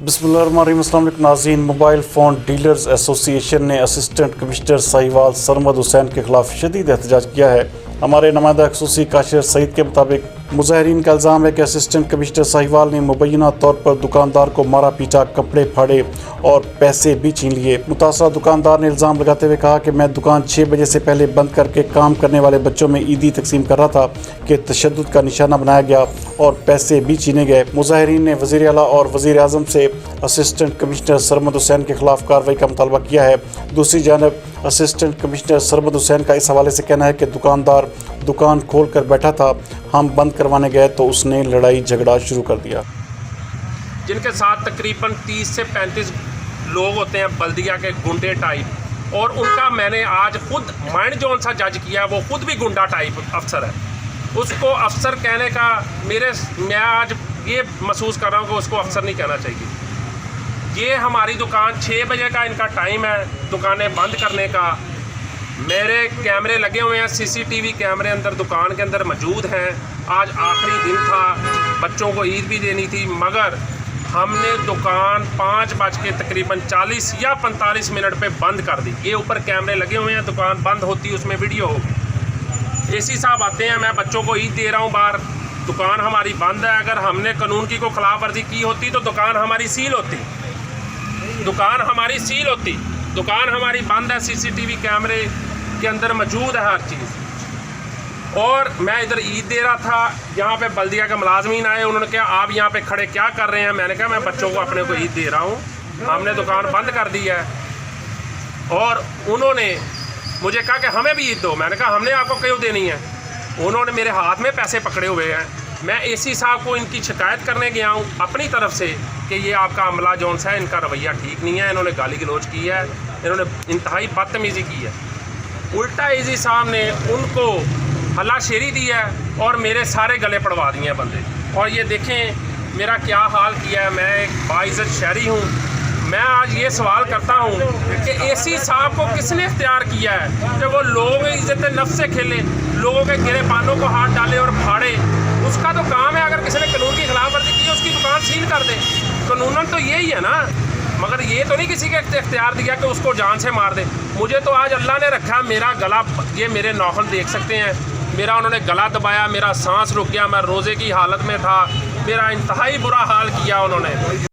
बिस्मिल्लाहिर्रहमानिर्रहीम। अस्सलाम वालेकुम नाज़रीन। मोबाइल फ़ोन डीलर्स एसोसिएशन ने असस्टेंट कमिश्नर साहिवाल सरमद हुसैन के खिलाफ शदीद एहतजाज किया है। हमारे नुमाइंदा खसूसी काशिर सईद के मुताबिक मुजाहिरीन का इल्ज़ाम है कि असिस्टेंट कमिश्नर साहिवाल ने मुबैना तौर पर दुकानदार को मारा पीटा, कपड़े फाड़े और पैसे भी छीन लिए। मुतासरा दुकानदार ने इल्ज़ाम लगाते हुए कहा कि मैं दुकान 6 बजे से पहले बंद करके काम करने वाले बच्चों में ईदी तकसीम कर रहा था कि तशद्दुद का निशाना बनाया गया और पैसे भी छीने गए। मुजाहिरीन ने वज़ीर आला और वज़ीर आज़म से असिस्टेंट कमिश्नर सरमद हुसैन के खिलाफ कार्रवाई का मुतालबा किया है। दूसरी जानब असिस्टेंट कमिश्नर सरमद हुसैन का इस हवाले से कहना है कि दुकानदार दुकान खोल कर बैठा था, हम बंद करवाने गए तो उसने लड़ाई झगड़ा शुरू कर दिया। जिनके साथ तकरीबन 30 से 35 लोग होते हैं बल्दिया के गुंडे टाइप, और उनका मैंने आज खुद माइंड जोन सा जज किया, वो खुद भी गुंडा टाइप अफसर है। उसको अफसर कहने का मैं आज ये महसूस कर रहा हूँ कि उसको अफसर नहीं कहना चाहिए। ये हमारी दुकान 6 बजे का इनका टाइम है दुकानें बंद करने का। मेरे कैमरे लगे हुए हैं, सीसीटीवी कैमरे अंदर दुकान के अंदर मौजूद हैं। आज आखिरी दिन था, बच्चों को ईद भी देनी थी, मगर हमने दुकान 5 बज के तकरीबन 40 या 45 मिनट पे बंद कर दी। ये ऊपर कैमरे लगे हुए हैं, दुकान बंद होती उसमें वीडियो होगी। एसी साहब आते हैं, मैं बच्चों को ईद दे रहा हूँ बाहर, दुकान हमारी बंद है। अगर हमने कानून की कोई खिलाफ वर्जी की होती तो दुकान हमारी सील होती, दुकान हमारी सील होती। दुकान हमारी बंद है, सीसीटीवी कैमरे के अंदर मौजूद है हर चीज़। और मैं इधर ईद दे रहा था, यहाँ पे बल्दिया के मुलाजमीन आए, उन्होंने कहा आप यहाँ पे खड़े क्या कर रहे हैं? मैंने कहा मैं बच्चों को अपने को ईद दे रहा हूँ, हमने दुकान बंद कर दी है। और उन्होंने मुझे कहा कि हमें भी ईद दो। मैंने कहा हमने आपको क्यों देनी है? उन्होंने मेरे हाथ में पैसे पकड़े हुए हैं। मैं एसी साहब को इनकी शिकायत करने गया हूँ अपनी तरफ से कि ये आपका अमला जौन सा है, इनका रवैया ठीक नहीं है, इन्होंने गाली गलौज की है, इन्होंने इंतहाई बदतमीज़ी की है। उल्टा एसी साहब ने उनको हल्लाशेरी दी है और मेरे सारे गले पड़वा दिए हैं बंदे। और ये देखें मेरा क्या हाल किया है। मैं एक बाइज़्ज़त शहरी हूँ। मैं आज ये सवाल करता हूँ कि एसी साहब को किसने इख्तियार किया है कि वो लोगों की इज्जत नफ्स से खेले, लोगों के गिरे पानों को हाथ डाले और फाड़े? उसका तो काम है, अगर किसी ने कानून की खिलाफ वर्जी की उसकी दुकान सील कर दे। कानूनन तो यही है ना, मगर ये तो नहीं किसी के इख्तियार दिया कि उसको जान से मार दे। मुझे तो आज अल्लाह ने रखा, मेरा गला, ये मेरे नौखन देख सकते हैं, मेरा उन्होंने गला दबाया, मेरा सांस रुक गया, मैं रोज़े की हालत में था, मेरा इंतहाई बुरा हाल किया उन्होंने।